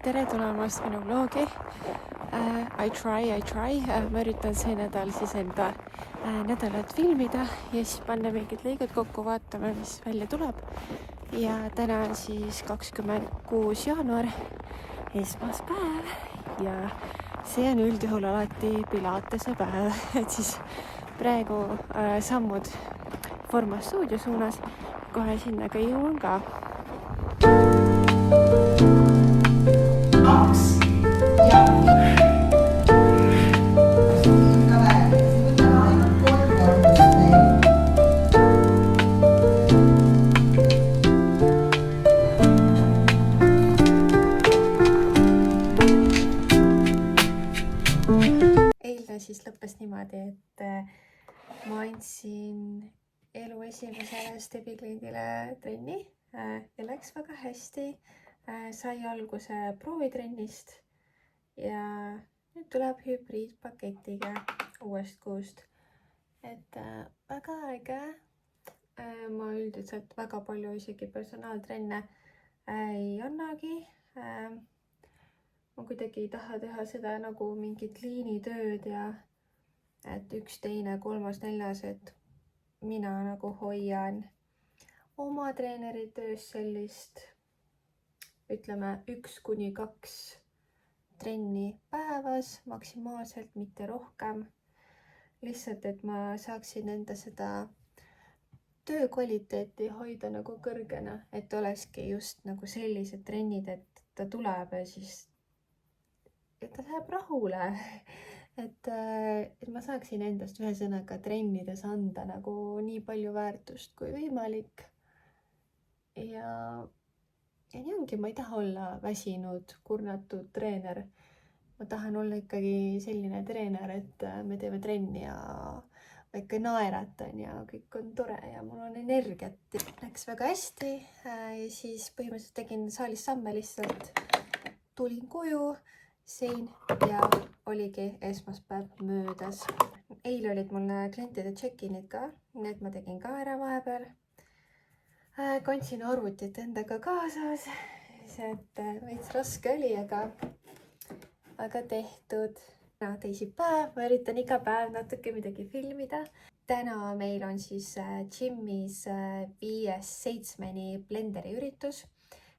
tere tulemast minu vlogi. I try. Ma üritan see nädal siis enda nädalat filmida ja siis panna mingid lõigud kokku, vaatame, mis välja tuleb. Ja täna on siis 26. jaanuar, esmaspäev ja see on üldjuhul alati Pilatese päev, et siis praegu sammud Forma stuudio suunas, kohe sinna ka jõuan ka. Eilne siis lõppes niimoodi, et ma andsin elu esimesele Stebi kliendile trenni ja läks väga hästi. Sai alguse proovitrennist ja nüüd tuleb hübriidpaketiga uuest kuust. Et väga äge. Ma üldiselt väga palju isegi personaaltrenne ei annagi. Ma kuidagi ei taha teha seda nagu mingit liinitööd ja et üks, teine, kolmas, neljas, et mina nagu hoian oma treeneri töös sellist, ütleme 1-2 trenni päevas, maksimaalselt mitte rohkem. Lihtsalt, et ma saaksin enda seda töö kvaliteeti hoida nagu kõrgena, et olekski just nagu sellised trennid, et ta tuleb ja siis et ta läheb rahule, et ma saaksin endast ühesõnaga trennides anda nagu nii palju väärtust kui võimalik. Ja nii ongi, ma ei taha olla väsinud, kurnatud treener. Ma tahan olla ikkagi selline treener, et me teeme trenni ja ikka naeratan ja kõik on tore ja mul on energiat. Läks väga hästi ja siis põhimõtteliselt tegin saalis samme lihtsalt. Tulin koju, sõin ja oligi esmaspäev möödas. Eile olid mul klientide check-inid ka, need ma tegin ka ära vahepeal. Kandsin arvutit endaga kaasas, et veits raske oli, aga tehtud. Täna teisipäev, ma üritan iga päev natuke midagi filmida. Täna meil on siis gymmis 5-7 blenderi üritus.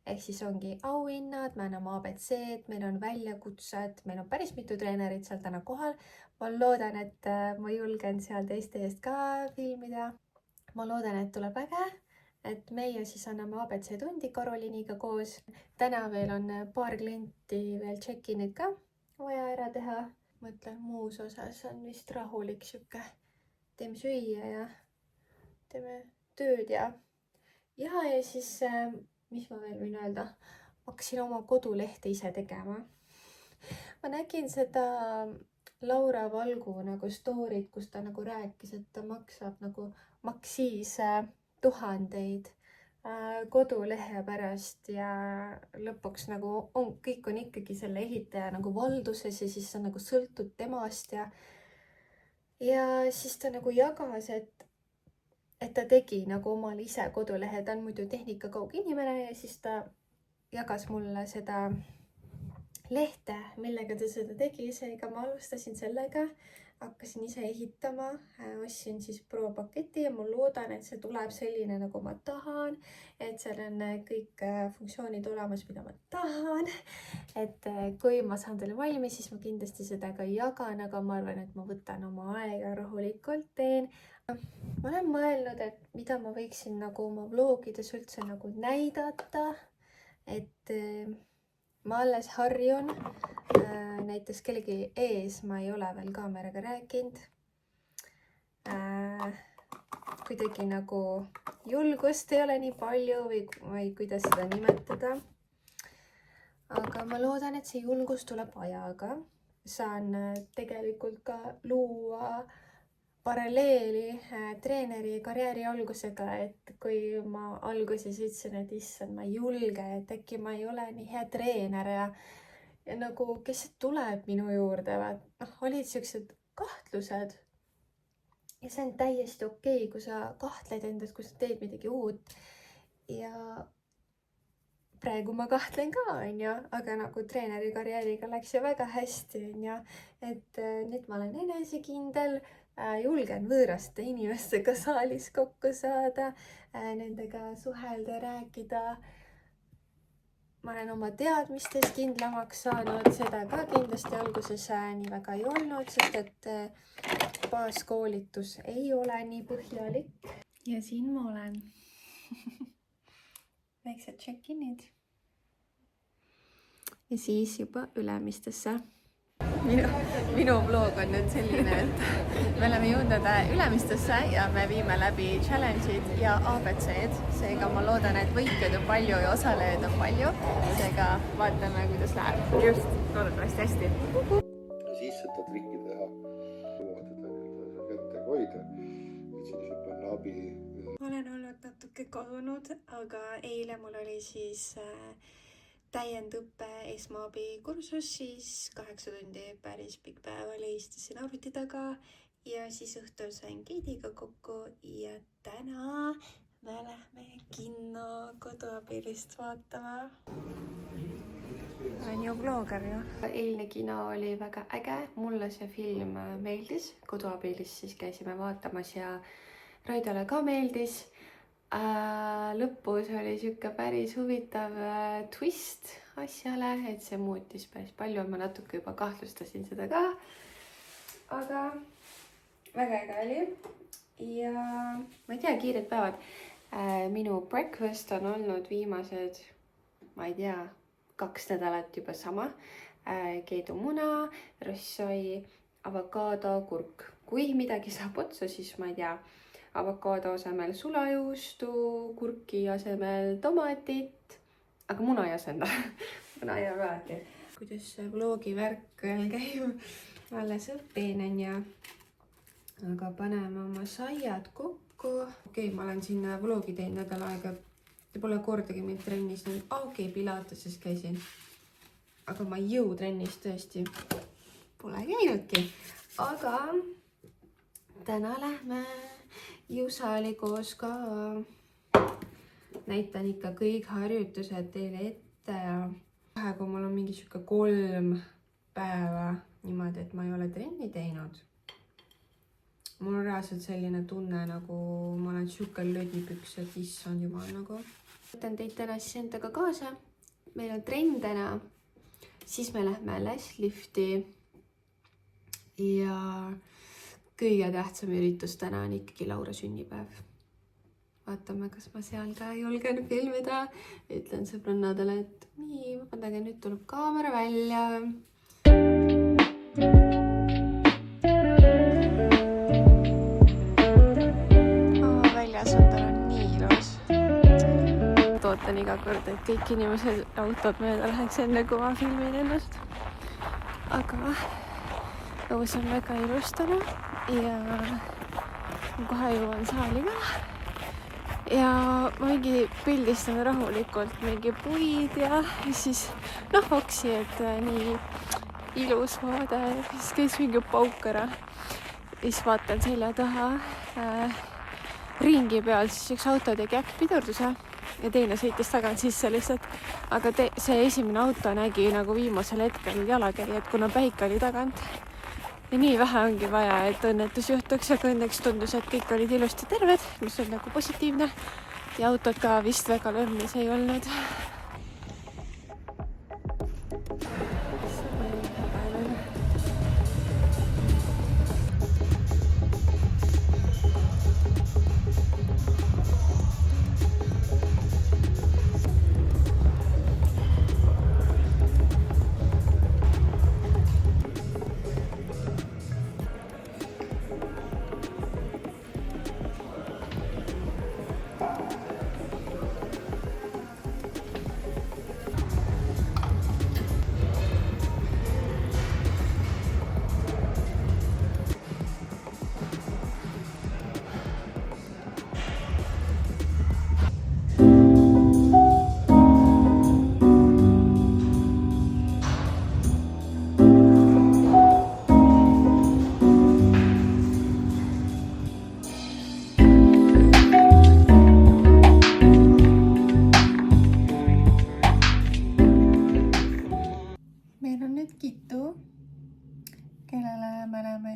Ehk siis ongi auhinnad, me anname ABC-d, meil on väljakutsed, meil on päris mitu treenerit seal täna kohal. Ma loodan, et ma julgen seal teiste eest ka filmida. Ma loodan, et tuleb äge, et meie siis anname ABC tundi Karoliiniga koos. Täna veel on paar klienti veel check-inid ka vaja ära teha. Mõtlen, muus osas on vist rahulik siuke. Teeme süüa ja teeme tööd ja siis mis ma veel võin öelda? Hakkasin oma kodulehte ise tegema. Ma nägin seda Laura Valgu nagu story't, kus ta nagu rääkis, et ta maksis 1000 kodulehe pärast ja lõpuks nagu kõik on ikkagi selle ehitaja nagu valduses ja siis sa nagu sõltud temast ja siis ta nagu jagas, et ta tegi nagu omal ise kodulehe, ta on muidu tehnikakaug inimene ja siis ta jagas mulle seda lehte, millega ta seda tegi, seega ma alustasin sellega, hakkasin ise ehitama, ostsin siis pro-paketi ja ma loodan, et see tuleb selline nagu ma tahan, et seal on kõik funktsioonid olemas, mida ma tahan, et kui ma saan teile valmis, siis ma kindlasti seda ka jagan, aga ma arvan, et ma võtan oma aega rahulikult teen. Ma olen mõelnud, et mida ma võiksin nagu oma vlogides üldse nagu näidata, et ma alles harjun, näiteks kellegi ees ma ei ole veel kaameraga rääkinud. Kuidagi nagu julgust ei ole nii palju või kuidas seda nimetada. Aga ma loodan, et see julgus tuleb ajaga. Saan tegelikult ka luua paralleeli treeneri karjääri algusega, et kui ma alguses ütlesin, et issand, ma ei julge, et äkki ma ei ole nii hea treener ja nagu kes tuleb minu juurde, olid siuksed kahtlused. Ja see on täiesti okei, kui sa kahtled endas, kui sa teed midagi uut. Ja praegu ma kahtlen ka, onju, aga nagu treeneri karjääriga läks ju väga hästi, onju. Et nüüd ma olen enesekindel, julgen võõraste inimestega saalis kokku saada, nendega suhelda, rääkida. Ma olen oma teadmistes kindlamaks saanud, seda ka kindlasti alguses nii väga ei olnud, sest et baaskoolitus ei ole nii põhjalik. Ja siin ma olen. Väiksed check-inid. Ja siis juba Ülemistesse. Minu vlog on nüüd selline, et me oleme jõudnud Ülemistesse ja me viime läbi challenge'id ja ABC-d. Seega ma loodan, et võitjaid on palju ja osalejaid on palju. Seega vaatame, kuidas läheb. Just, loodetavasti hästi. Ja siis seda trikki teha. Vaadata kättega hoida. Et siis saab panna abi. Olen olnud natuke kodunud, aga eile mul oli siis täiendõppe esmaabi kursus, siis 8 tundi päris pikk päev oli, istusin arvuti taga ja siis õhtul sain Keidiga kokku ja täna me lähme kinno Koduabilist vaatama. Olen ju vlogger ju. Eilne kino oli väga äge, mulle see film meeldis, Koduabilist siis käisime vaatamas ja Raidole ka meeldis. Lõpus oli siuke päris huvitav twist asjale, et see muutis päris palju, ma natuke juba kahtlustasin seda ka, aga väga äge oli ja ma ei tea, kiired päevad. Minu breakfast on olnud viimased, ma ei tea, 2 nädalat juba sama. Keedumuna, rossoi, avokaado, kurk. Kui midagi saab otsa, siis ma ei tea, avokaado asemel sulajuustu, kurki asemel tomatit, aga muna ei asenda. Muna ei ole alati. Kuidas see vlogi värk veel käib, alles õppin ja aga paneme oma saiad kokku. Okei, ma olen siin vlogi teinud nädal aega. Te pole kordagi mind trennis nüüd. Okei, Pilateses käisin. Aga ma jõutrennis tõesti pole käinudki. Aga täna lähme Jusa oli koos ka. Näitan ikka kõik harjutused teile ette ja praegu mul on mingi siuke 3 päeva niimoodi, et ma ei ole trenni teinud. Mul on reaalselt selline tunne, nagu ma olen siuke lödipüks, et issand jumal nagu. Võtan teid täna siis endaga kaasa. Meil on trenn täna. Siis me lähme läslifti ja kõige tähtsam üritus täna on ikkagi Laura sünnipäev. Vaatame, kas ma seal ka julgen filmida. Ütlen sõbrannadele, et nii, vabandage, nüüd tuleb kaamera välja. Väljas on täna nii ilus. Ootan iga kord, et kõik inimesed autod mööda läheks enne, kui ma filmin ennast. Aga õus on väga ilus täna ja kohe jõuan saali ka. Ja ma mingi pildistan rahulikult mingi puid ja siis oksi, et nii ilus vaade. Siis käis mingi pauk ära. Siis vaatan selja taha ringi peal, siis üks auto tegi äkkpidurduse ja teine sõitis tagant sisse lihtsalt. Aga see esimene auto nägi nagu viimasel hetkel jalakäijad, kuna päik oli tagant. Ja nii vähe ongi vaja, et õnnetus juhtuks, aga õnneks tundus, et kõik olid ilusti terved, mis on nagu positiivne. Ja autod ka vist väga lömmis ei olnud.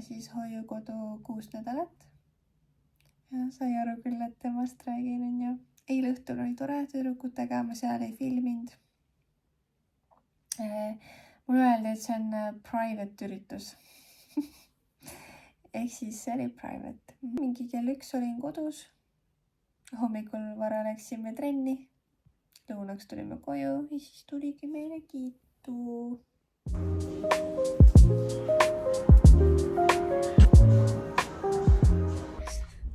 siis hoiukodu 6 nädalat. Ja sai aru küll, et temast räägin, on ju. Eile õhtul oli tore tüdrukutega, ma seal ei filminud. Mulle öeldi, et see on private üritus. Ehk siis see oli private. Mingi kell 1 olin kodus. Hommikul vara läksime trenni. Lõunaks tulime koju ja siis tuligi meile Kiitu.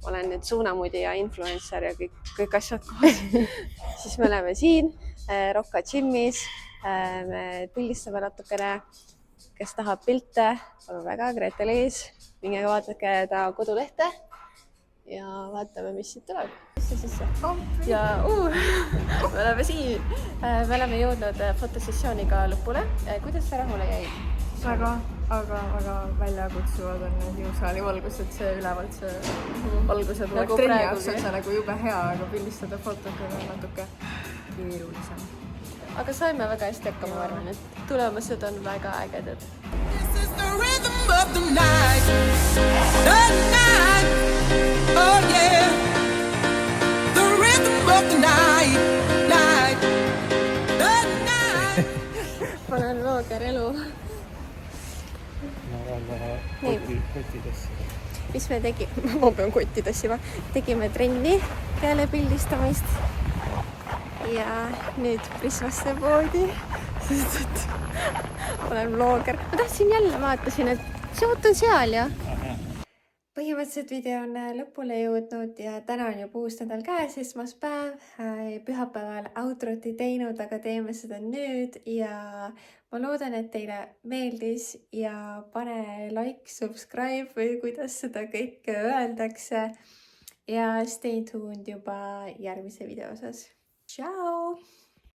Olen nüüd suunamudija, influencer ja kõik asjad koos. Siis me oleme siin Rocca Gymis. Me pildistame natukene, kes tahab pilte, palun väga, Gretel ees. Minge vaadake ta kodulehte ja vaatame, mis siit tuleb. Sisse. Ja me oleme siin. Me oleme jõudnud fotosessiooniga lõpule. Kuidas sa rahule jäid? Väga väljakutsuvad on need jõusaali valgused, see ülevalt see valguse tulek. Trenni jaoks on see nagu jube hea, aga pildistada fotoga on natuke keerulisem. Aga saime väga hästi hakkama, ma arvan, et tulemused on väga ägedad. This is the rhythm of the night. The night. Oh yeah. The rhythm of the night. Night. The night. Ma olen vlogger elu. Kottidesse. Mis me tegime? Ma pean kotti tassima. Tegime trenni peale pildistamist. Ja nüüd Prismasse poodi, sest et olen vlogger. Ma tahtsin jälle, vaatasin, et see on seal ja. Põhimõtteliselt video on lõpule jõudnud ja täna on juba uus nädal käes, esmaspäev. Pühapäeval outrot ei teinud, aga teeme seda nüüd ja ma loodan, et teile meeldis ja pane like, subscribe või kuidas seda kõike öeldakse. Ja stay tuned juba järgmise video osas. Ciao!